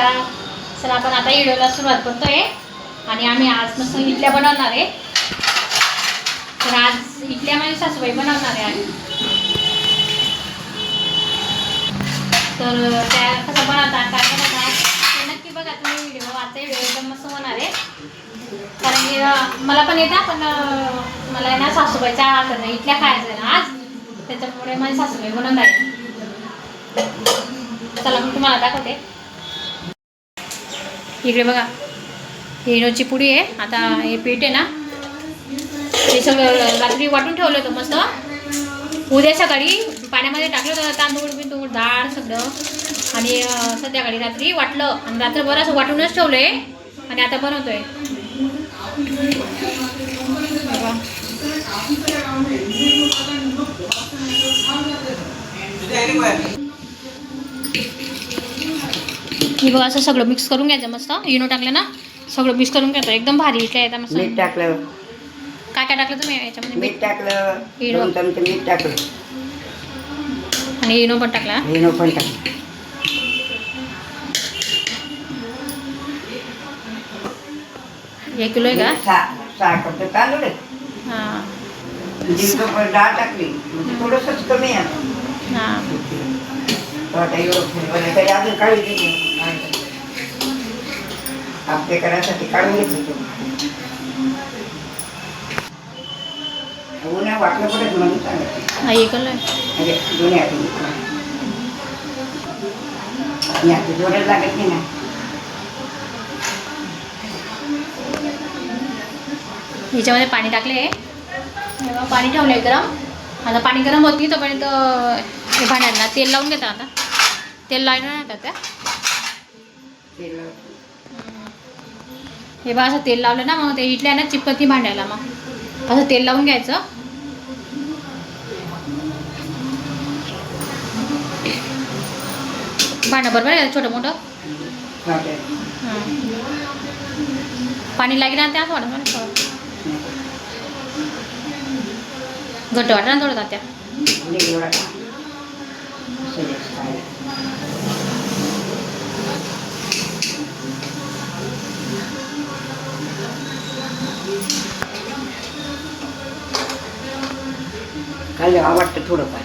नमस्कार. चला आपण आता व्हिडिओला सुरुवात करतोय आणि आम्ही आज मस्त इडल्या बनवणार आहे. तर आज इडल्या माझी सासूबाई बनवणार आहे आणि तर त्या कसं बनवतात काय बनवतात ते नक्की बघा तुम्ही व्हिडिओ. आजचा व्हिडिओ एकदम मस्त होणार आहे कारण की मला पण येतं पण मला आहे ना सासूबाईच्या हातानं इडल्या खायचं आहे ना आज, त्याच्यामुळे माझी सासूबाई बनवणार आहे. चला मी तुम्हाला दाखवते. इकडे बघा इनोची पुडी आहे. आता हे पीठ आहे ना हे सगळं रात्री वाटून ठेवलं होतं मस्त. उद्या सकाळी पाण्यामध्ये टाकलं होतं तांदूळ बिंदूळ डाळ सगळं आणि संध्याकाळी रात्री वाटलं आणि रात्रभर असं वाटूनच ठेवलं आहे आणि आता बनवतोय. हे बघा असं सगळं मिक्स करून घ्यायचं मस्त. इनो टाकलं ना सगळं मिक्स करून घ्यायचं. एकदम भारी इडल्या येतात मस्त. मीठ टाकलं. काय काय टाकलं तुम्ही याच्यामध्ये? मीठ टाकलं, इनो 2 चमचे मीठ टाकलं आणि इनो पण टाकला. इनो पण टाकलं. 1 किलो आहे का? 6 कप तांदूळ आहे. हां 3 कप डाळ टाकली म्हणजे थोडंसंच कमी आहे. हां आता एवढं तरी अजून काढून घेते. आपले करायसाठी काढून घेतलं. उन्हा वाटलं पडेल म्हणून सांगितलं. हा 1 किलो आहे. म्हणजे दोन्ही हाती आता जोरात लागत नाही ना. ह्याच्यामध्ये पाणी टाकले. पाणी ठेवलं आहे गरम. आता पाणी गरम होती तोपर्यंत हे भांड्यांना तेल लावून घेतात. आता तेल लावून येतात त्या हे बघा असं तेल लावलं ना मग ते इडल्या ना चिपकती भांड्याला. मग असं तेल लावून घ्यायचं. भांडं बरोबर आहे छोटं मोठं. पाणी लागेल ना त्या थोडं घट्ट वाटत ना थोडं त्या. खाल्लं आवडतं थोडंफार.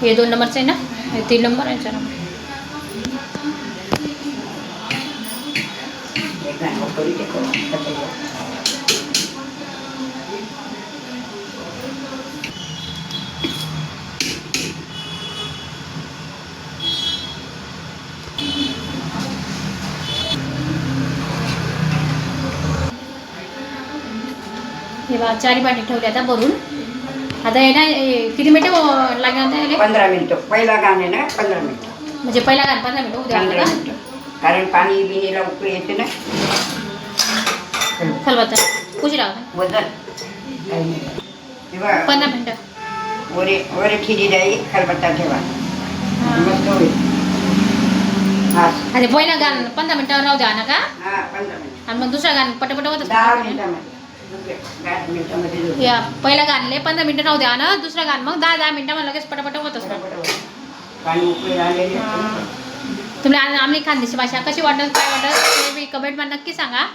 हे 2 नंबरचं आहे ना, हे 3 नंबर आहे. 4 नंबर हे बघा 4 पाणी ठेवले आता भरून. आता हे ना किती मिनटं लागणार? 15 मिनिटं. पहिला गाणे ना 15 मिनिटं. म्हणजे पहिला घाल 15 मिनिटं उद्या 15 मिनिटं. कारण पाणी बिनीला उकळी येते ना. खलबत्ता उशिरा वजन 15 मिनिटं वर खिरी द्याई. खलबत्ता ठेवा मस्त होईल. अरे पहिला गाण 15 मिनिटं राहू द्या ना का. 15 मिनिटं आणि मग दुसरा गाण पटपट होत 10 मिनिटामध्ये. या पहिला गाणले 15 मिनिटं राहू द्या ना. दुसरं गाण मग 10 मिनिटं लगेच पटपट होत असतं. पाणी उकळी आलेली. तुम्ही आम्ही खानदेशी भाषा कशी वाटत काय वाटत ते मी कमेंटमध्ये नक्की सांगा.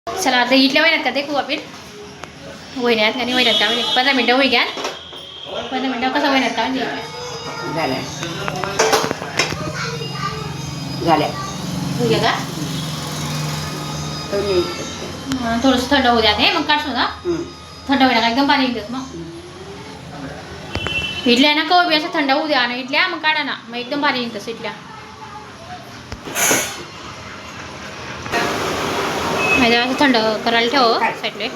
चला आता इडल्या वहिन्यात का देखू आपण. वहिन्यात आणि वहिन्यात का 15 मिनिटं होई घ्या. 15 मिनिटं कसं वहिन्यात का झाल्या झाल्या होऊ घ्या का. थोडंसं थंड होऊ द्या ते मग काढतो ना. थंड होईना का एकदम पाणी येतात. मग इडल्या ना कवा बी असं थंड होऊ द्या ना इडल्या मग काढा ना. मग एकदम भारी येतं इडल्या. असं थंड करायला ठेव साईडले.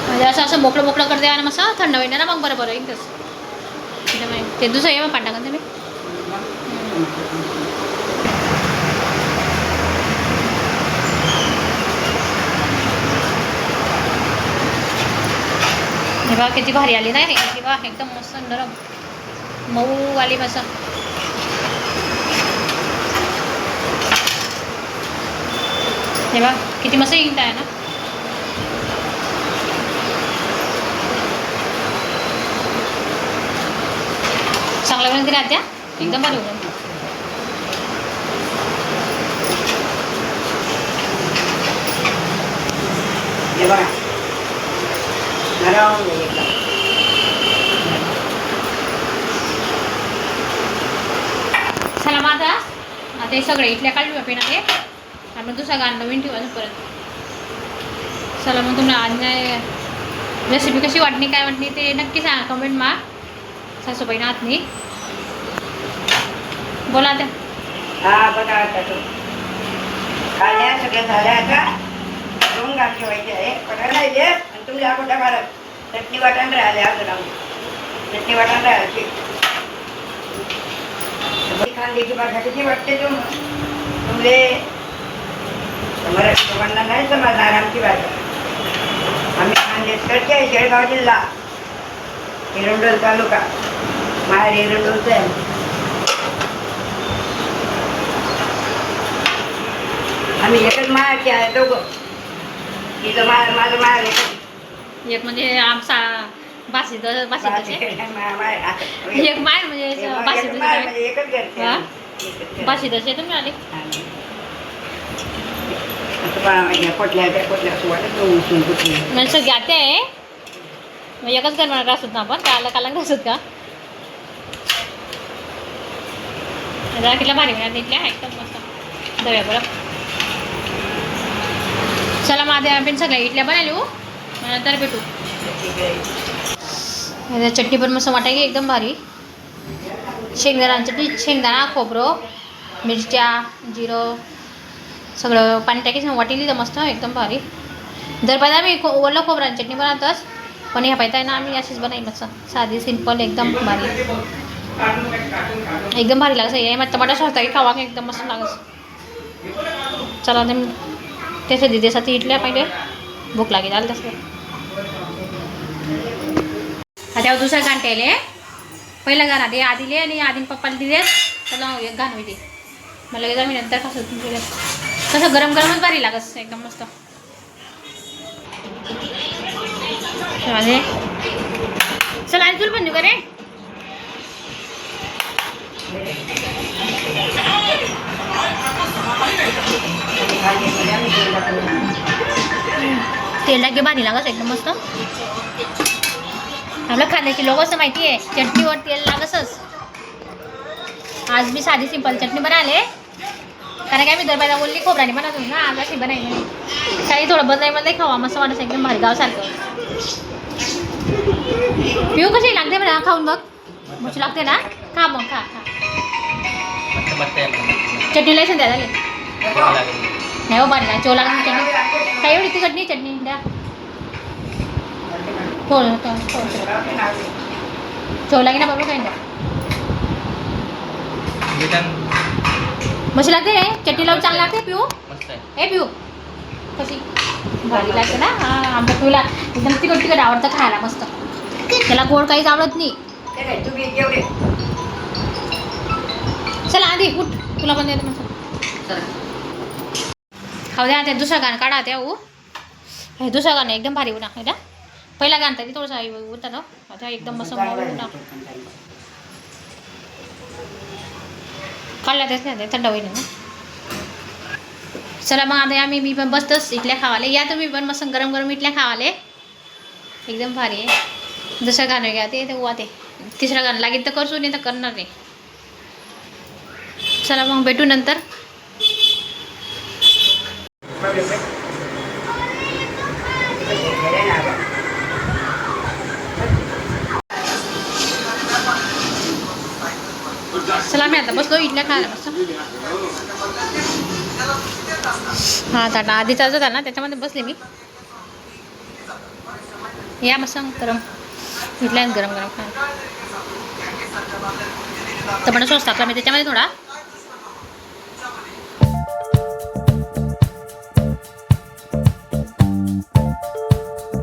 म्हणजे असं असं मोकळं मोकळं कर द्या ना मस्त थंड होईना ना मग बरं येईलच. ते दुसरं ये मग पाणी टाका तुम्ही. हे बघा किती भारी आली नाही हे बघा एकदम मस्त नरम मऊ आली मस्त. हे बघ किती मस्त हिंगत आहे ना. चांगला बनवते ना आत्या, एकदम भारी बनवते. हे बघा नरम एकदम. चला मग आता हे सगळे इथल्या काढू आपण ते आणि मग दुसरा गाणं नवीन ठेवायचं परत. चला मग तुम्हाला आज रेसिपी कशी वाटली काय वाटली ते नक्की सांगा कमेंट मा. सासूबाईनं आतनी बोला त्या. हा बघा आता तो खाल्या सगळ्या झाल्या. आता 2 घास ठेवायचे आहे. पटायला राहिले आणि तुम्ही अगोदर घालत चटणी वाटण राहिले. अजून चटणी वाटण राहायची खांद्याची भाषा किती वाटते तुमले मराठी लोकांना नाही समजणार आमची भाषा. आम्ही खानदेशकडचे आहे. जळगाव जिल्हा, एरंडोल तालुका, माहेर एरंडोलचं आहे. आम्ही एकच माहेरचे आहे दोघं. तिचं माहेर माझं माहेर एक म्हणजे आमचा बासी एकच एक माय म्हणजे बासी एकच घर. बासी दस तुम्ही आले. म्हणजे सगळी आते आहे मग एकच घर म्हणा असत ना आपण काला काला असत का. किती भारी म्हणा तिथल्या एकदम मस्त दव्या बरं. चला मग आधी आपण सगळ्या इडल्या बनवू नंतर भेटू. चटणी पण मस्त वाटायची एकदम भारी. शेंगदाणा चटणी, शेंगदाणा, खोबरं, मिरच्या, जिरं सगळं पाणी टाकीच वाटेली तर मस्त एकदम भारी. दर पाहिजे आम्ही ओलं खोबऱ्याची चटणी बनवतोच पण ह्या पाहिजे ना आम्ही अशीच बनवली मस्त साधी सिंपल एकदम भारी. एकदम भारी लागस. हे मग टमाटर सॉस टाकी खावा एकदम मस्त लागस. चला त्याच्या दिदेसाठी इडल्या पहिले भूक लागेल आलं तसं. आता दुसरं गाणं केले. पहिलं गाणं दे आधीले आणि आधी पप्पाला दिले त्याला एक गाणं होते मला लगेच आम्ही नंतर कसं गरम गरमच भारी लागस एकदम मस्त. चल आज तुला पण देऊ का रे. तेल टाके भारी लागस एकदम मस्त. आपल्या खाण्याची लोक असं माहिती आहे चटणीवर तेल लागसच. आज मी साधी सिंपल चटणी बनाले कारण काय मी दरबारा बोलली खोबराने बनवतो ना आज अशी बनाई म्हणे काही थोडं बदलायमध्ये खावा मस्त वाटत एकदम भारी गावसारखं. पिऊ कशी लागते म्हणा खाऊन बघ मुशी लागते ना. खा मग खा खा. चटणी लायसन द्या झाले नाही हो भारी ना चव लागत चटणी काय एवढी तिखट नाही चटणी द्या. थोडं चव लागेल ना बरोबर काही द्या. मस्त लागते रे चटणी लावून चांगली लागते पिऊ. हे पिऊ कशी भारी लागते ना. हां आमच्या पिऊला एकदम तिखट तिखट आवडतं खायला मस्त. त्याला गोड काहीच आवडत नाही. चला आधी उठ तुला पण देतो मस्त. खाऊ द्या ते दुसरं गाणं काढा त्या हे दुसरं गाणं एकदम भारी उन्हा आहे ना. पहिला गाणं तरी थोडंसं उठतात आता एकदम मस्त उन्हा काढला तेच नाही थंड होईल ना. चला मग आता आम्ही मी पण बसतोच इथल्या खावाले. या तुम्ही पण मस्त गरम गरम इथल्या खावाले एकदम भारी आहे. दुसरं गाणं घ्या ते उवा ते तिसरं गाणं लागेल तर करसू नाही तर करणार नाही. चला मग भेटू नंतर. चला मी आता बसलो इडल्या खायला मस्त. हां ताटा आधीचा होता ना त्याच्यामध्ये बसले मी. या मस्त गरम इडल्या गरम गरम खायला. टमाटर सॉस टाकला मी त्याच्यामध्ये थोडा